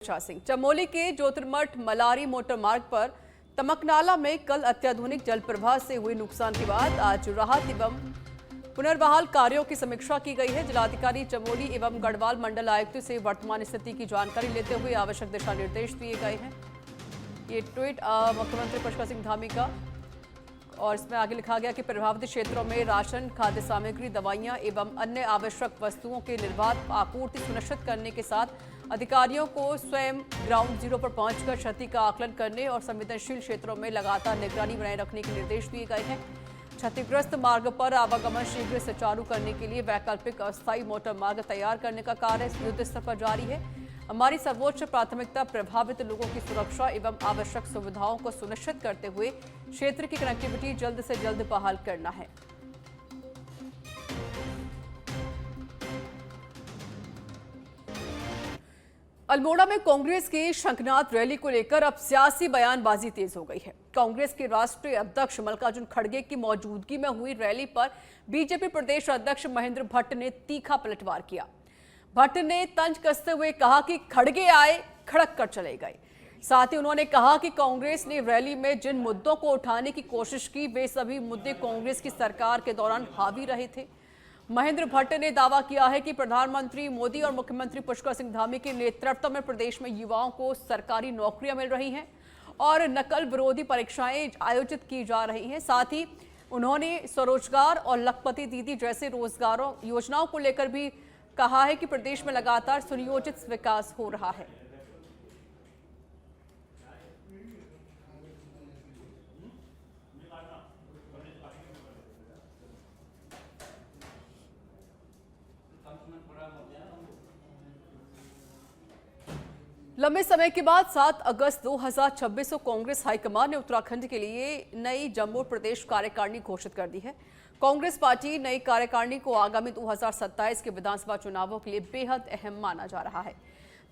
सिंह चमोली के ज्योतिर्मठ मलारी मोटर मार्ग पर तमकनाला में कल अत्याधुनिक जल प्रवाह से हुए नुकसान के बाद आज राहत एवं पुनर्बहाल कार्यों की समीक्षा की गई है। जिलाधिकारी चमोली एवं गढ़वाल मंडल आयुक्त से वर्तमान स्थिति की जानकारी लेते हुए आवश्यक दिशा निर्देश दिए गए हैं। ये ट्वीट मुख्यमंत्री पुष्कर सिंह धामी का, और इसमें आगे लिखा गया कि प्रभावित क्षेत्रों में राशन, खाद्य सामग्री, दवाइयां एवं अन्य आवश्यक वस्तुओं के निर्बाध आपूर्ति सुनिश्चित करने के साथ अधिकारियों को स्वयं ग्राउंड जीरो पर पहुंचकर क्षति का आकलन करने और संवेदनशील क्षेत्रों में लगातार निगरानी बनाए रखने के निर्देश दिए गए हैं। क्षतिग्रस्त मार्ग पर आवागमन शीघ्र सुचारू करने के लिए वैकल्पिक अस्थायी मोटर मार्ग तैयार करने का कार्य युद्ध स्तर पर जारी है। हमारी सर्वोच्च प्राथमिकता प्रभावित लोगों की सुरक्षा एवं आवश्यक सुविधाओं को सुनिश्चित करते हुए क्षेत्र की कनेक्टिविटी जल्द से जल्द बहाल करना है। अल्मोड़ा में कांग्रेस की शंखनाद रैली को लेकर अब सियासी बयानबाजी तेज हो गई है। कांग्रेस के राष्ट्रीय अध्यक्ष मल्लिकार्जुन खड़गे की मौजूदगी में हुई रैली पर बीजेपी प्रदेश अध्यक्ष महेंद्र भट्ट ने तीखा पलटवार किया। भट्ट ने तंज कसते हुए कहा कि खड़गे आए, खड़क कर चले गए। साथ ही उन्होंने कहा कि कांग्रेस ने रैली में जिन मुद्दों को उठाने की कोशिश की, वे सभी मुद्दे कांग्रेस की सरकार के दौरान हावी रहे थे। महेंद्र भट्ट ने दावा किया है कि प्रधानमंत्री मोदी और मुख्यमंत्री पुष्कर सिंह धामी के नेतृत्व में प्रदेश में युवाओं को सरकारी नौकरियां मिल रही हैं और नकल विरोधी परीक्षाएं आयोजित की जा रही हैं। साथ ही उन्होंने स्वरोजगार और लखपति दीदी जैसे रोजगारों योजनाओं को लेकर भी कहा है कि प्रदेश में लगातार सुनियोजित विकास हो रहा है। लंबे समय के बाद 7 अगस्त 2026 को कांग्रेस हाईकमान ने उत्तराखंड के लिए नई जम्मू प्रदेश कार्यकारिणी घोषित कर दी है। कांग्रेस पार्टी नई कार्यकारिणी को आगामी 2027 के विधानसभा चुनावों के लिए बेहद अहम माना जा रहा है।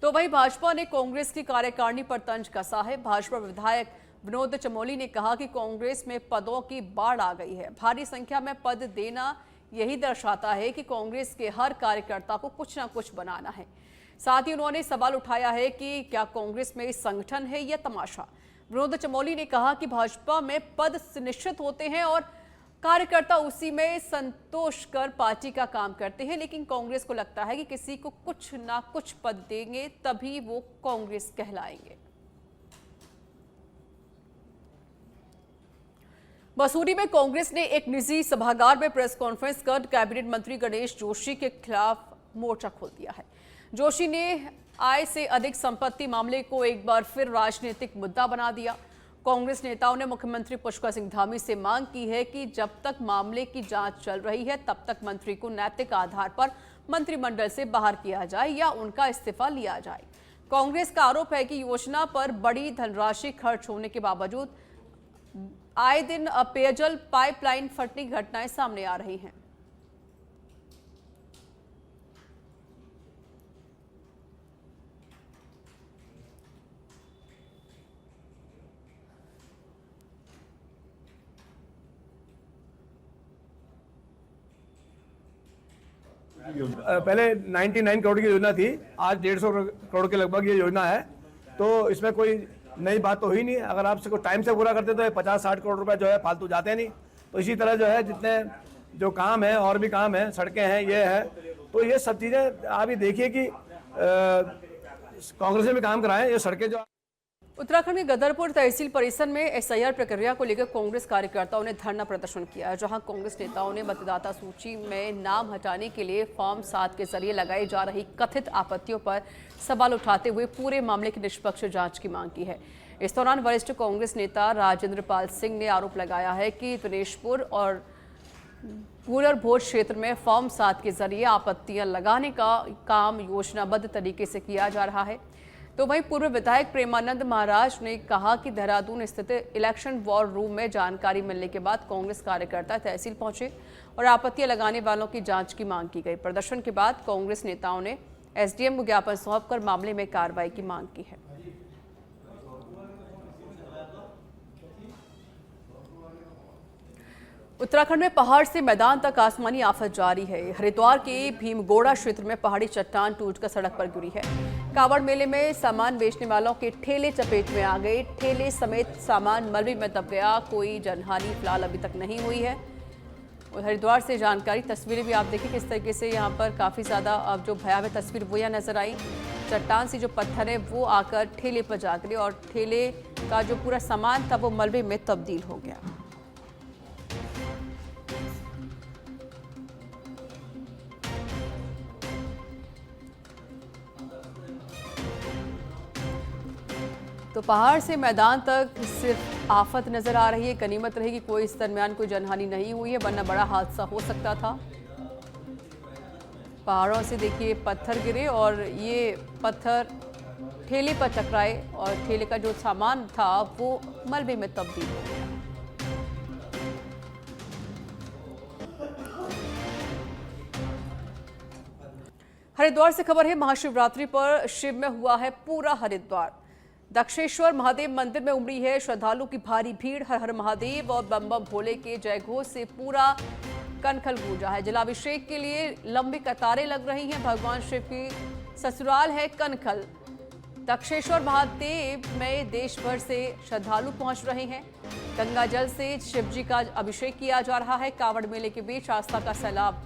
तो वहीं भाजपा ने कांग्रेस की कार्यकारिणी पर तंज कसा है। भाजपा विधायक विनोद चमोली ने कहा कि कांग्रेस में पदों की बाढ़ आ गई है। भारी संख्या में पद देना यही दर्शाता है कि कांग्रेस के हर कार्यकर्ता को कुछ न कुछ बनाना है। साथ ही उन्होंने सवाल उठाया है कि क्या कांग्रेस में संगठन है या तमाशा। विनोद चमोली ने कहा कि भाजपा में पद निश्चित होते हैं और कार्यकर्ता उसी में संतोष कर पार्टी का काम करते हैं, लेकिन कांग्रेस को लगता है कि किसी को कुछ ना कुछ पद देंगे तभी वो कांग्रेस कहलाएंगे। मसूरी में कांग्रेस ने एक निजी सभागार में प्रेस कॉन्फ्रेंस कर कैबिनेट मंत्री गणेश जोशी के खिलाफ मोर्चा खोल दिया है। जोशी ने आय से अधिक संपत्ति मामले को एक बार फिर राजनीतिक मुद्दा बना दिया। कांग्रेस नेताओं ने मुख्यमंत्री पुष्कर सिंह धामी से मांग की है कि जब तक मामले की जांच चल रही है तब तक मंत्री को नैतिक आधार पर मंत्रिमंडल से बाहर किया जाए या उनका इस्तीफा लिया जाए। कांग्रेस का आरोप है कि योजना पर बड़ी धनराशि खर्च होने के बावजूद आए दिन पेयजल पाइपलाइन फटने की घटनाएं सामने आ रही हैं। पहले 99 करोड़ की योजना थी, आज 150 करोड़ के लगभग ये योजना है। तो इसमें कोई नई बात तो हुई नहीं। अगर आप इसको टाइम से पूरा करते तो 50-60 करोड़ रुपए जो है फालतू जाते नहीं। तो इसी तरह जो है जितने जो काम है और भी काम है, सड़कें हैं, ये है, तो ये सब चीज़ें आप ही देखिए कि कांग्रेस ने भी काम कराए। ये सड़कें जो उत्तराखंड के गदरपुर तहसील परिसर में एसआईआर प्रक्रिया को लेकर कांग्रेस कार्यकर्ताओं ने धरना प्रदर्शन किया, जहां कांग्रेस नेताओं ने मतदाता सूची में नाम हटाने के लिए फॉर्म 7 के जरिए लगाई जा रही कथित आपत्तियों पर सवाल उठाते हुए पूरे मामले की निष्पक्ष जांच की मांग की है। इस दौरान वरिष्ठ कांग्रेस नेता राजेंद्र पाल सिंह ने आरोप लगाया है कि दिनेशपुर और पूरर भोज क्षेत्र में फॉर्म 7 के जरिए आपत्तियां लगाने का काम योजनाबद्ध तरीके से किया जा रहा है। तो वहीं पूर्व विधायक प्रेमानंद महाराज ने कहा कि देहरादून स्थित इलेक्शन वॉर रूम में जानकारी मिलने के बाद कांग्रेस कार्यकर्ता तहसील पहुंचे और आपत्तियां लगाने वालों की जांच की मांग की गई। प्रदर्शन के बाद कांग्रेस नेताओं ने एसडीएम को ज्ञापन सौंपकर मामले में कार्रवाई की मांग की है। उत्तराखंड में पहाड़ से मैदान तक आसमानी आफत जारी है। हरिद्वार के भीमगोड़ा क्षेत्र में पहाड़ी चट्टान टूटकर सड़क पर गिरी है। कांवड़ मेले में सामान बेचने वालों के ठेले चपेट में आ गए। ठेले समेत सामान मलबे में दब गया। कोई जनहानि फिलहाल अभी तक नहीं हुई है। और हरिद्वार से जानकारी, तस्वीरें भी आप देखिए किस तरीके से यहाँ पर काफ़ी ज़्यादा अब जो भयावह तस्वीर वो यहाँ नजर आई। चट्टान से जो पत्थर है वो आकर ठेले पर जा गिरे और ठेले का जो पूरा सामान था वो मलबे में तब्दील हो गया। तो पहाड़ से मैदान तक सिर्फ आफत नजर आ रही है। गनीमत रहेगी कोई इस दरमियान कोई जनहानि नहीं हुई है, वरना बड़ा हादसा हो सकता था। पहाड़ों से देखिए पत्थर गिरे और ये पत्थर ठेले पर टकराए और ठेले का जो सामान था वो मलबे में तब्दील हो गया। हरिद्वार से खबर है, महाशिवरात्रि पर शिव में हुआ है पूरा हरिद्वार। दक्षेश्वर महादेव मंदिर में उमड़ी है श्रद्धालु की भारी भीड़। हर हर महादेव और बम बम भोले के जयघोष से पूरा कनखल गूंजा है। जलाभिषेक के लिए लंबी कतारें लग रही हैं। भगवान शिव की ससुराल है कनखल। दक्षेश्वर महादेव में देश भर से श्रद्धालु पहुंच रहे हैं। गंगा जल से शिव जी का अभिषेक किया जा रहा है। कांवड़ मेले के बीच आस्था का सैलाब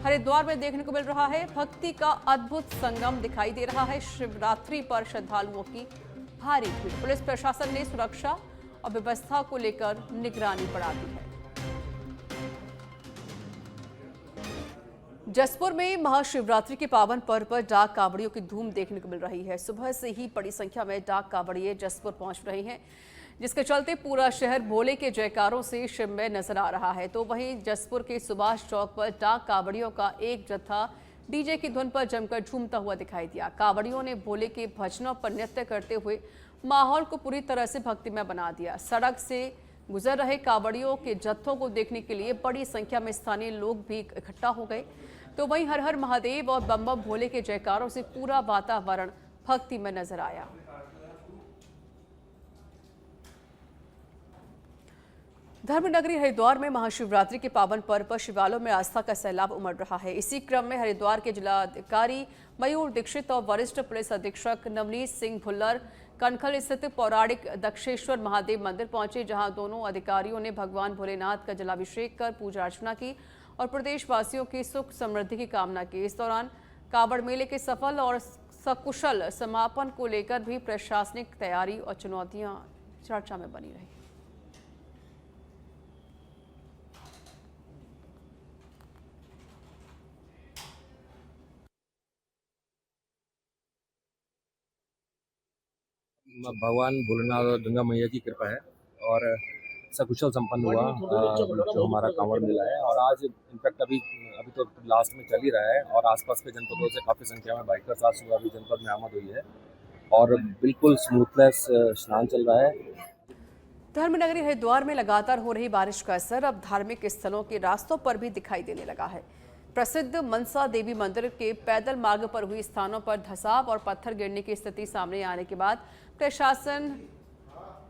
हरिद्वार में देखने को मिल रहा है। भक्ति का अद्भुत संगम दिखाई दे रहा है। शिवरात्रि पर श्रद्धालुओं की भारी भीड़। पुलिस प्रशासन ने सुरक्षा और व्यवस्था को लेकर निगरानी बढ़ा दी है। जसपुर में महाशिवरात्रि के पावन पर्व पर डाक कांवड़ियों की धूम देखने को मिल रही है। सुबह से ही बड़ी संख्या में डाक कांवड़िए जसपुर पहुंच रहे हैं, जिसके चलते पूरा शहर भोले के जयकारों से शिव में नजर आ रहा है। तो वहीं जसपुर के सुभाष चौक पर डाक कांवड़ियों का एक जत्था डीजे की धुन पर जमकर झूमता हुआ दिखाई दिया। कांवड़ियों ने भोले के भजनों पर नृत्य करते हुए माहौल को पूरी तरह से भक्तिमय बना दिया। सड़क से गुजर रहे कांवड़ियों के जत्थों को देखने के लिए बड़ी संख्या में स्थानीय लोग भी इकट्ठा हो गए। तो वहीं हर हर महादेव और बम बम भोले के जयकारों से पूरा वातावरण भक्तिमय नजर आया। धर्मनगरी हरिद्वार में महाशिवरात्रि के पावन पर्व पर शिवालयों में आस्था का सैलाब उमड़ रहा है। इसी क्रम में हरिद्वार के जिलाधिकारी मयूर दीक्षित और वरिष्ठ पुलिस अधीक्षक नवनीत सिंह भुल्लर कनखल स्थित पौराणिक दक्षेश्वर महादेव मंदिर पहुंचे, जहां दोनों अधिकारियों ने भगवान भोलेनाथ का जलाभिषेक कर पूजा अर्चना की और प्रदेशवासियों की सुख समृद्धि की कामना की। इस दौरान कांवड़ मेले के सफल और सकुशल समापन को लेकर भी प्रशासनिक तैयारी और चुनौतियां चर्चा में बनी रही। भगवान भोलेनाथ और गंगा मैया की कृपा है और सकुशल संपन्न हुआ जो हमारा कांवड़ मेला है। और आज इनफैक्ट अभी तो लास्ट में चल ही रहा है और आसपास के जनपदों से काफ़ी संख्या में बाइकर्स आज सुबह अभी जनपद में आमद हुई है और बिल्कुल स्मूथलेस स्नान चल रहा है। धर्मनगरी हरिद्वार में लगातार हो रही बारिश का असर अब धार्मिक स्थलों के रास्तों पर भी दिखाई देने लगा है। प्रसिद्ध मनसा देवी मंदिर के पैदल मार्ग पर हुई स्थानों पर धंसाव और पत्थर गिरने की स्थिति सामने आने के बाद प्रशासन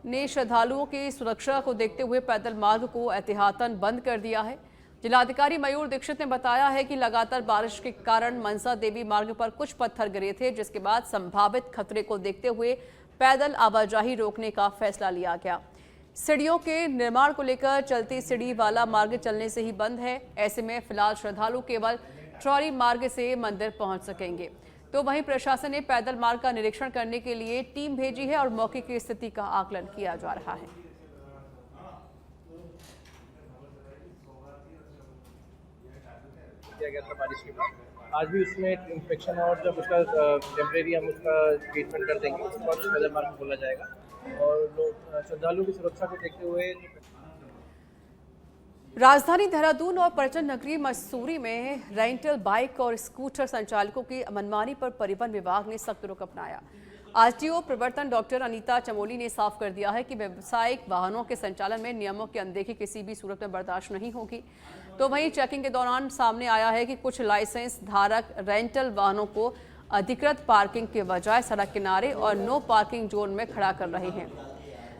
ने श्रद्धालुओं की सुरक्षा को देखते हुए पैदल मार्ग को एहतियातन बंद कर दिया है। जिलाधिकारी मयूर दीक्षित ने बताया है कि लगातार बारिश के कारण मनसा देवी मार्ग पर कुछ पत्थर गिरे थे, जिसके बाद संभावित खतरे को देखते हुए पैदल आवाजाही रोकने का फैसला लिया गया। सीढ़ियों के निर्माण को लेकर चलती सीढ़ी वाला मार्ग चलने से ही बंद है। ऐसे में फिलहाल श्रद्धालु केवल ट्रॉली मार्ग से मंदिर पहुंच सकेंगे। तो वहीं प्रशासन ने पैदल मार्ग का निरीक्षण करने के लिए टीम भेजी है और मौके की स्थिति का आकलन किया जा रहा है। आज भी उसमें इंस्पेक्शन और जब उसका टेम्परेरी हम उसका ट्रीटमेंट कर देंगे, उसके बाद पैदल मार्ग खोला जाएगा और लोग श्रद्धालुओं की सुरक्षा को देखते हुए। राजधानी देहरादून और पर्यटन नगरी मसूरी में रेंटल बाइक और स्कूटर संचालकों की मनमानी पर परिवहन विभाग ने सख्त रुख अपनाया। आरटीओ प्रवर्तन डॉक्टर अनीता चमोली ने साफ कर दिया है कि व्यावसायिक वाहनों के संचालन में नियमों की अनदेखी किसी भी सूरत में बर्दाश्त नहीं होगी। तो वहीं चेकिंग के दौरान सामने आया है कि कुछ लाइसेंस धारक रेंटल वाहनों को अधिकृत पार्किंग के बजाय सड़क किनारे और नो पार्किंग जोन में खड़ा कर रहे हैं,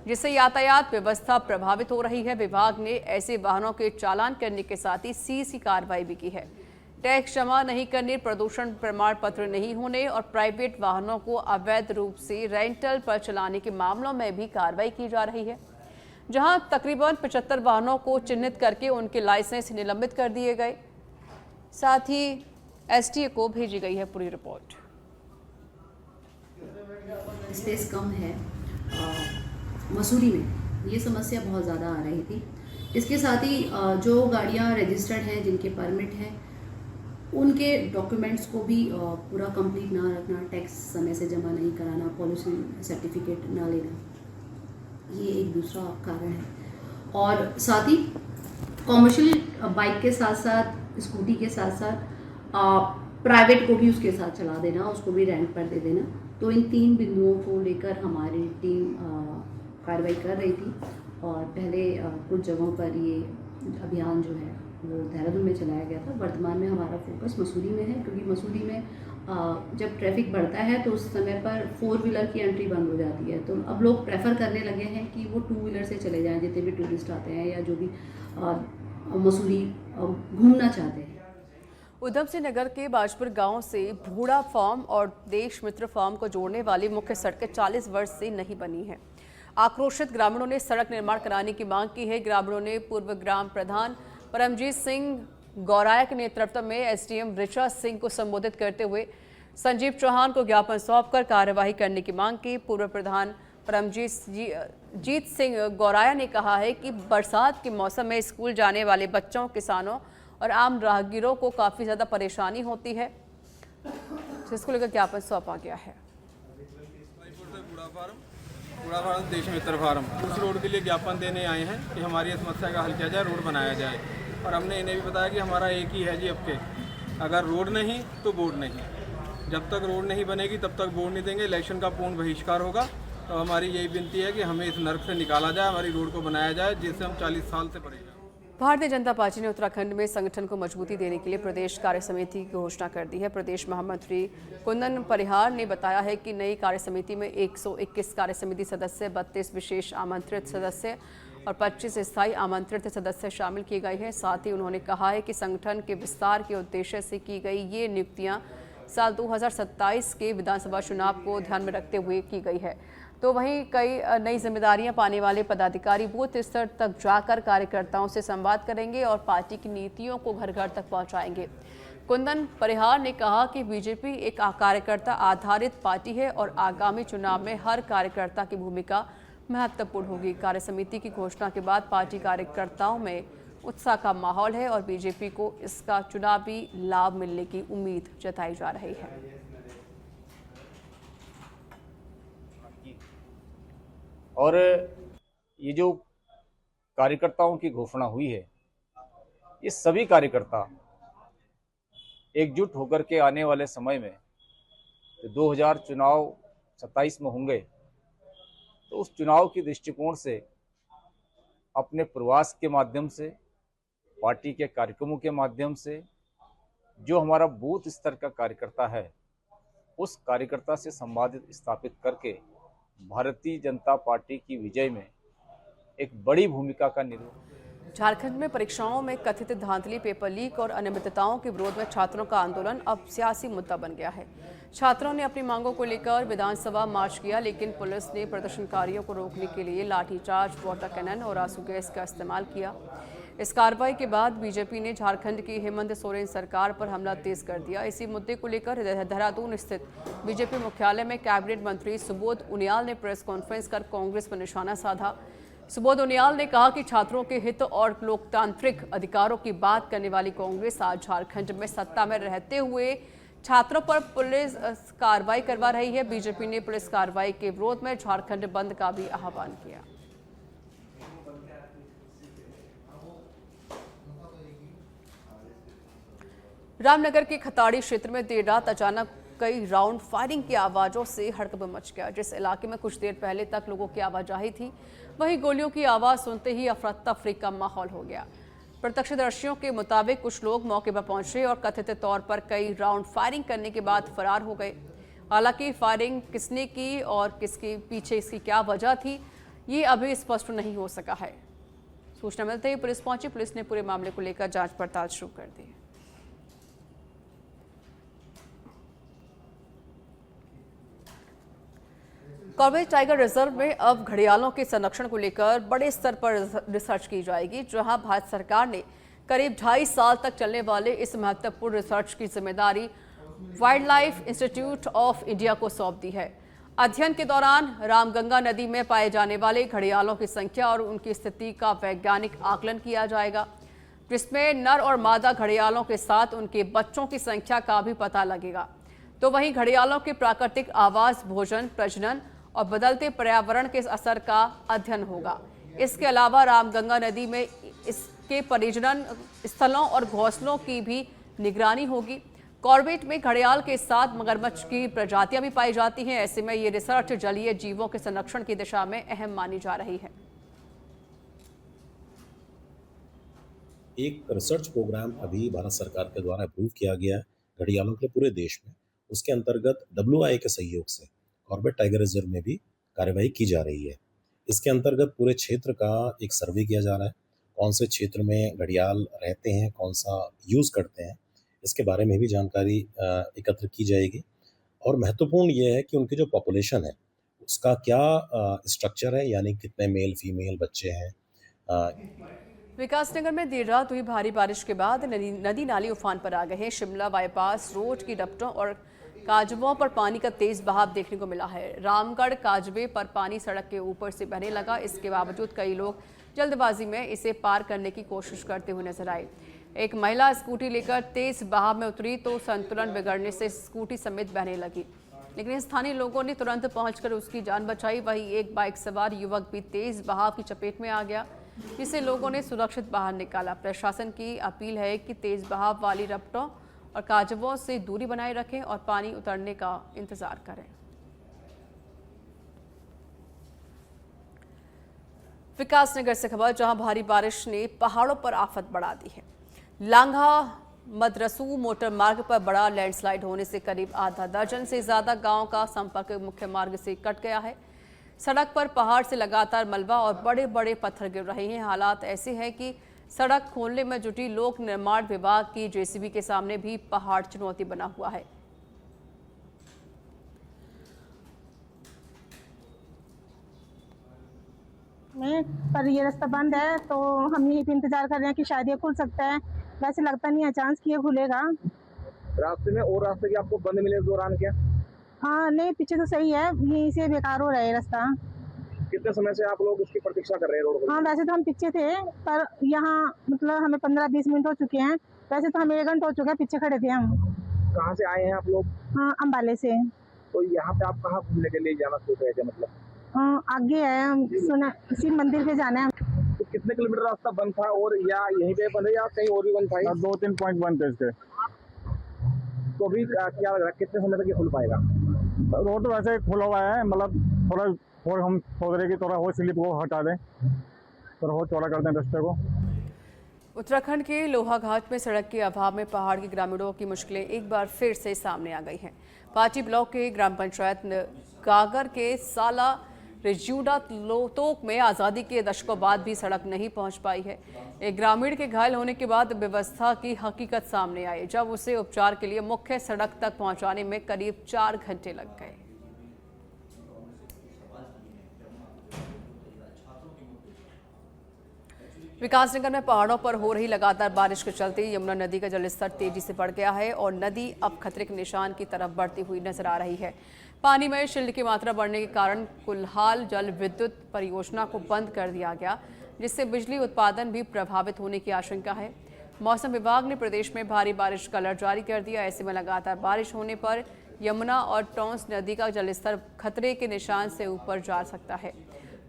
जिससे यातायात व्यवस्था प्रभावित हो रही है। विभाग ने ऐसे वाहनों के चालान करने के साथ ही सीज की कार्रवाई भी की है। टैक्स जमा नहीं करने, प्रदूषण प्रमाण पत्र नहीं होने और प्राइवेट वाहनों को अवैध रूप से रेंटल पर चलाने के मामलों में भी कार्रवाई की जा रही है, जहां तकरीबन 75 वाहनों को चिन्हित करके उनके लाइसेंस निलंबित कर दिए गए। साथ ही एसटीए को भेजी गई है पूरी रिपोर्ट। स्पेस कम है। मसूरी में ये समस्या बहुत ज़्यादा आ रही थी। इसके साथ ही जो गाड़ियाँ रजिस्टर्ड हैं, जिनके परमिट हैं, उनके डॉक्यूमेंट्स को भी पूरा कंप्लीट ना रखना, टैक्स समय से जमा नहीं कराना, पॉल्यूशन सर्टिफिकेट ना लेना, ये एक दूसरा कारण है। और साथ ही कॉमर्शियल बाइक के साथ साथ, स्कूटी के साथ साथ प्राइवेट को भी उसके साथ चला देना, उसको भी रेंट पर दे देना। तो इन 3 बिंदुओं को लेकर हमारी टीम कार्रवाई कर रही थी और पहले कुछ जगहों पर ये अभियान जो है वो देहरादून में चलाया गया था। वर्तमान में हमारा फोकस मसूरी में है, क्योंकि मसूरी में जब ट्रैफिक बढ़ता है तो उस समय पर 4 व्हीलर की एंट्री बंद हो जाती है। तो अब लोग प्रेफर करने लगे हैं कि वो 2 व्हीलर से चले जाएं, जितने भी टूरिस्ट आते हैं या जो भी मसूरी घूमना चाहते हैं। उधम सिंह नगर के बाजपुर गांव से भूड़ा फार्म और देश मित्र फार्म को जोड़ने वाली मुख्य सड़कें 40 वर्ष से नहीं बनी है। आक्रोशित ग्रामीणों ने सड़क निर्माण कराने की मांग की है। ग्रामीणों ने पूर्व ग्राम प्रधान परमजीत सिंह गौराया के नेतृत्व में एसडीएम ऋचा सिंह को संबोधित करते हुए संजीव चौहान को ज्ञापन सौंपकर कार्यवाही करने की मांग की। पूर्व प्रधान परमजीत सिंह गौराया ने कहा है कि बरसात के मौसम में स्कूल जाने वाले बच्चों, किसानों और आम राहगीरों को काफ़ी ज़्यादा परेशानी होती है, जिसको लेकर ज्ञापन सौंपा गया है। बूढ़ा फार्म देश मित्र फार्म उस रोड के लिए ज्ञापन देने आए हैं कि हमारी समस्या का हल किया जाए, रोड बनाया जाए। और हमने इन्हें भी बताया कि हमारा एक ही है जी, अब के अगर रोड नहीं तो बोर्ड नहीं। जब तक रोड नहीं बनेगी तब तक बोर्ड नहीं देंगे। इलेक्शन का पूर्ण बहिष्कार होगा। तो हमारी यही विनती है कि हमें इस नर्क से निकाला जाए, हमारी रोड को बनाया जाए, जिससे हम 40 साल से परेशान। भारतीय जनता पार्टी ने उत्तराखंड में संगठन को मजबूती देने के लिए प्रदेश कार्य समिति की घोषणा कर दी है। प्रदेश महामंत्री कुंदन परिहार ने बताया है कि नई कार्य समिति में 121 कार्य समिति सदस्य, 32 विशेष आमंत्रित सदस्य और 25 स्थायी आमंत्रित सदस्य शामिल किए गए हैं। साथ ही उन्होंने कहा है कि संगठन के विस्तार के उद्देश्य से की गई ये नियुक्तियां साल 2027 के विधानसभा चुनाव को ध्यान में रखते हुए की गई है। तो वहीं कई नई जिम्मेदारियां पाने वाले पदाधिकारी बूथ स्तर तक जाकर कार्यकर्ताओं से संवाद करेंगे और पार्टी की नीतियों को घर घर तक पहुंचाएंगे। कुंदन परिहार ने कहा कि बीजेपी एक कार्यकर्ता आधारित पार्टी है और आगामी चुनाव में हर कार्यकर्ता की भूमिका महत्वपूर्ण होगी। कार्य समिति की घोषणा के बाद पार्टी कार्यकर्ताओं में उत्साह का माहौल है और बीजेपी को इसका चुनावी लाभ मिलने की उम्मीद जताई जा रही है। और ये जो कार्यकर्ताओं की घोषणा हुई है, ये सभी कार्यकर्ता एकजुट होकर के आने वाले समय में जो 2000 चुनाव 27 में होंगे, तो उस चुनाव के दृष्टिकोण से अपने प्रवास के माध्यम से, पार्टी के कार्यक्रमों के माध्यम से, जो हमारा बूथ स्तर का कार्यकर्ता है, उस कार्यकर्ता से संवाद स्थापित करके भारतीय जनता पार्टी की विजय में एक बड़ी भूमिका का निर्वहन। झारखंड में परीक्षाओं में कथित धांधली, पेपर लीक और अनियमितताओं के विरोध में छात्रों का आंदोलन अब सियासी मुद्दा बन गया है। छात्रों ने अपनी मांगों को लेकर विधानसभा मार्च किया, लेकिन पुलिस ने प्रदर्शनकारियों को रोकने के लिए लाठीचार्ज, वाटर कैनन और आंसू गैस का इस्तेमाल किया। इस कार्रवाई के बाद बीजेपी ने झारखंड की हेमंत सोरेन सरकार पर हमला तेज कर दिया। इसी मुद्दे को लेकर देहरादून स्थित बीजेपी मुख्यालय में कैबिनेट मंत्री सुबोध उनियाल ने प्रेस कॉन्फ्रेंस कर कांग्रेस पर निशाना साधा। सुबोध उनियाल ने कहा कि छात्रों के हित और लोकतांत्रिक अधिकारों की बात करने वाली कांग्रेस आज झारखंड में सत्ता में रहते हुए छात्रों पर पुलिस कार्रवाई करवा रही है। बीजेपी ने पुलिस कार्रवाई के विरोध में झारखंड बंद का भी आह्वान किया। रामनगर के खताड़ी क्षेत्र में देर रात अचानक कई राउंड फायरिंग की आवाज़ों से हड़कंप मच गया। जिस इलाके में कुछ देर पहले तक लोगों की आवाजाही थी, वहीं गोलियों की आवाज़ सुनते ही अफरा तफरी का माहौल हो गया। प्रत्यक्षदर्शियों के मुताबिक कुछ लोग मौके पर पहुंचे और कथित तौर पर कई राउंड फायरिंग करने के बाद फरार हो गए। हालांकि फायरिंग किसने की और किसके पीछे इसकी क्या वजह थी, ये अभी स्पष्ट नहीं हो सका है। सूचना मिलते ही पुलिस पहुंची। पुलिस ने पूरे मामले को लेकर जांच पड़ताल शुरू कर दी। कॉर्बेट टाइगर रिजर्व में अब घड़ियालों के संरक्षण को लेकर बड़े स्तर पर रिसर्च की जाएगी, जहां भारत सरकार ने करीब 2.5 साल तक चलने वाले इस महत्वपूर्ण रिसर्च की जिम्मेदारी wild life institute of India को सौंप दी है। अध्ययन के दौरान रामगंगा नदी में पाए जाने वाले घड़ियालों की संख्या और उनकी स्थिति का वैज्ञानिक आकलन किया जाएगा, जिसमें नर और मादा घड़ियालों के साथ उनके बच्चों की संख्या का भी पता लगेगा। तो वहीं घड़ियालों के प्राकृतिक आवास, भोजन, प्रजनन और बदलते पर्यावरण के असर का अध्ययन होगा। इसके अलावा रामगंगा नदी में इसके परिजनन स्थलों और घोंसलों की भी निगरानी होगी। कॉर्बेट में घड़ियाल के साथ मगरमच्छ की प्रजातियां भी पाई जाती हैं। ऐसे में ये रिसर्च जलीय जीवों के संरक्षण की दिशा में अहम मानी जा रही है। एक रिसर्च प्रोग्राम अभी भारत सरकार के द्वारा अप्रूव किया गया है घड़ियालों के लिए पूरे देश में। उसके अंतर्गत WI के सहयोग से कॉर्बेट टाइगर रिजर्व में भी कार्यवाही की जा रही है। इसके अंतर्गत पूरे क्षेत्र का एक सर्वे किया जा रहा है, कौन से क्षेत्र में घड़ियाल रहते हैं, कौन सा यूज़ करते हैं, इसके बारे में भी जानकारी एकत्र की जाएगी। और महत्वपूर्ण ये है कि उनकी जो पॉपुलेशन है उसका क्या स्ट्रक्चर है, यानी कितने मेल फीमेल बच्चे हैं। विकासनगर में देर रात हुई भारी बारिश के बाद नदी नाली उफान पर आ गए हैं। शिमला बाईपास रोड की डपटों और काजबों पर पानी का तेज बहाव देखने को मिला है। रामगढ़ काजबे पर पानी सड़क के ऊपर से बहने लगा। इसके बावजूद कई लोग जल्दबाजी में इसे पार करने की कोशिश करते हुए नजर आए। एक महिला स्कूटी लेकर तेज बहाव में उतरी तो संतुलन बिगड़ने से स्कूटी समेत बहने लगी, लेकिन स्थानीय लोगों ने तुरंत पहुंचकर उसकी जान बचाई। वहीं एक बाइक सवार युवक भी तेज बहाव की चपेट में आ गया, जिसे लोगों ने सुरक्षित बाहर निकाला। प्रशासन की अपील है कि तेज बहाव वाली रपटों और काजबों से दूरी बनाए रखें और पानी उतरने का इंतजार करें। विकासनगर से खबर, जहां भारी बारिश ने पहाड़ों पर आफत बढ़ा दी है। लांघा मदरसू मोटर मार्ग पर बड़ा लैंडस्लाइड होने से करीब आधा दर्जन से ज्यादा गांव का संपर्क मुख्य मार्ग से कट गया है। सड़क पर पहाड़ से लगातार मलबा और बड़े बड़े पत्थर गिर रहे हैं। हालात ऐसे हैं कि सड़क खोलने में जुटी लोक निर्माण विभाग की JCB के सामने भी पहाड़ चुनौती बना हुआ है। पर ये रास्ता बंद है, तो हम यहीं पे इंतजार कर रहे हैं कि शायद ये खुल सकता है। वैसे लगता नहीं है चांस कि ये खुलेगा। रास्ते में और रास्ते की आपको बंद मिले दौरान क्या? हाँ नहीं, पीछे तो सही है, यहीं से बेकार हो रहा है रास्ता। कितने समय से आप लोग उसकी प्रतीक्षा कर रहे हैं रोड को? हाँ वैसे तो हम पीछे थे, पर यहाँ मतलब हमें 15-20 मिनट हो चुके हैं। वैसे तो हमें 1 घंटा हो चुका है, पीछे खड़े थे हम। कहाँ से आए हैं आप लोग? हाँ अम्बाले से। तो यहाँ पे आप कहाँ घूमने के लिए जाना सोच रहे थे? मतलब आगे है, हम सुना शिव मंदिर पे जाना है। तो कितने किलोमीटर रास्ता बंद था, और या यहीं पे बंद है या कहीं और भी बंद था? 2-3 पॉइंट बंद थे इसके। तो अभी क्या लग रहा है, कितने समय तक ये खुल पाएगा? रोड तो वैसे खुला हुआ है, मतलब थोड़ा और हम सोच रहे कि थोड़ा और स्लिप को हटा दें, थोड़ा और चौड़ा कर दें रास्ते को। उत्तराखंड के लोहाघाट में सड़क के अभाव में पहाड़ के ग्रामीणों की मुश्किलें एक बार फिर से सामने आ गई हैं। पाटी ब्लॉक के ग्राम पंचायत गागर के साला रेज्यूडा लोतोक में आज़ादी के दशकों बाद भी सड़क नहीं पहुंच पाई है। एक ग्रामीण के घायल होने के बाद व्यवस्था की हकीकत सामने आई, जब उसे उपचार के लिए मुख्य सड़क तक पहुंचाने में करीब 4 घंटे लग गए। विकासनगर में पहाड़ों पर हो रही लगातार बारिश के चलते यमुना नदी का जलस्तर तेजी से बढ़ गया है और नदी अब खतरे के निशान की तरफ बढ़ती हुई नजर आ रही है। पानी में शिल्ड की मात्रा बढ़ने के कारण कुल्हाल जल विद्युत परियोजना को बंद कर दिया गया, जिससे बिजली उत्पादन भी प्रभावित होने की आशंका है। मौसम विभाग ने प्रदेश में भारी बारिश का अलर्ट जारी कर दिया। ऐसे में लगातार बारिश होने पर यमुना और टोंस नदी का जलस्तर खतरे के निशान से ऊपर जा सकता है।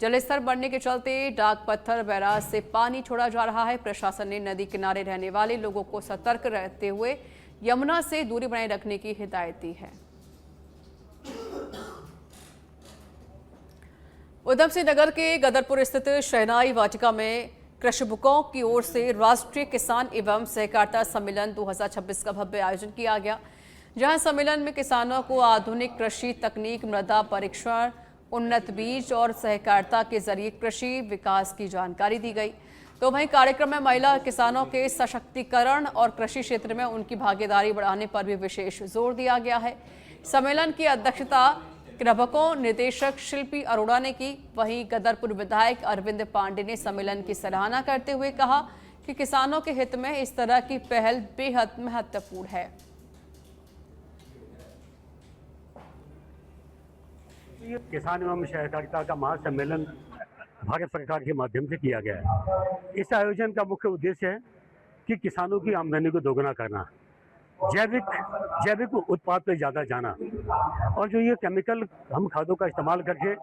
जलस्तर बढ़ने के चलते डाक पत्थर बैराज से पानी छोड़ा जा रहा है। प्रशासन ने नदी किनारे रहने वाले लोगों को सतर्क रहते हुए यमुना से दूरी बनाए रखने की हिदायत दी है। उधम सिंह नगर के गदरपुर स्थित शहनाई वाटिका में कृषिभुकों की ओर से राष्ट्रीय किसान एवं सहकारिता सम्मेलन 2026 का भव्य आयोजन किया गया, जहां सम्मेलन में किसानों को आधुनिक कृषि तकनीक, मृदा परीक्षण, उन्नत बीज और सहकारिता के जरिए कृषि विकास की जानकारी दी गई। तो वहीं कार्यक्रम में महिला किसानों के सशक्तिकरण और कृषि क्षेत्र में उनकी भागीदारी बढ़ाने पर भी विशेष जोर दिया गया है। सम्मेलन की अध्यक्षता कृभकों निदेशक शिल्पी अरोड़ा ने की। वहीं गदरपुर विधायक अरविंद पांडे ने सम्मेलन की सराहना करते हुए कहा कि किसानों के हित में इस तरह की पहल बेहद महत्वपूर्ण है। किसान एवं सहकारिता का महासम्मेलन भारत सरकार के माध्यम से किया गया है। इस आयोजन का मुख्य उद्देश्य है कि किसानों की आमदनी को दोगुना करना, जैविक उत्पाद पे ज़्यादा जाना, और जो ये केमिकल हम खादों का इस्तेमाल करके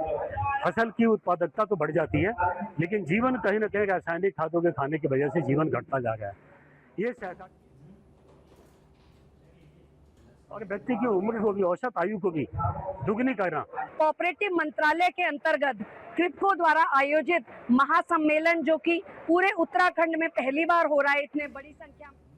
फसल की उत्पादकता तो बढ़ जाती है, लेकिन जीवन कहीं ना कहीं रासायनिक खादों के खाने की वजह से जीवन घटता जा रहा है। ये सहकार और व्यक्ति की उम्र को भी, औसत आयु को भी दुगनी करना। कोऑपरेटिव मंत्रालय के अंतर्गत क्रिप्को द्वारा आयोजित महासम्मेलन जो कि पूरे उत्तराखंड में पहली बार हो रहा है, इतने बड़ी संख्या में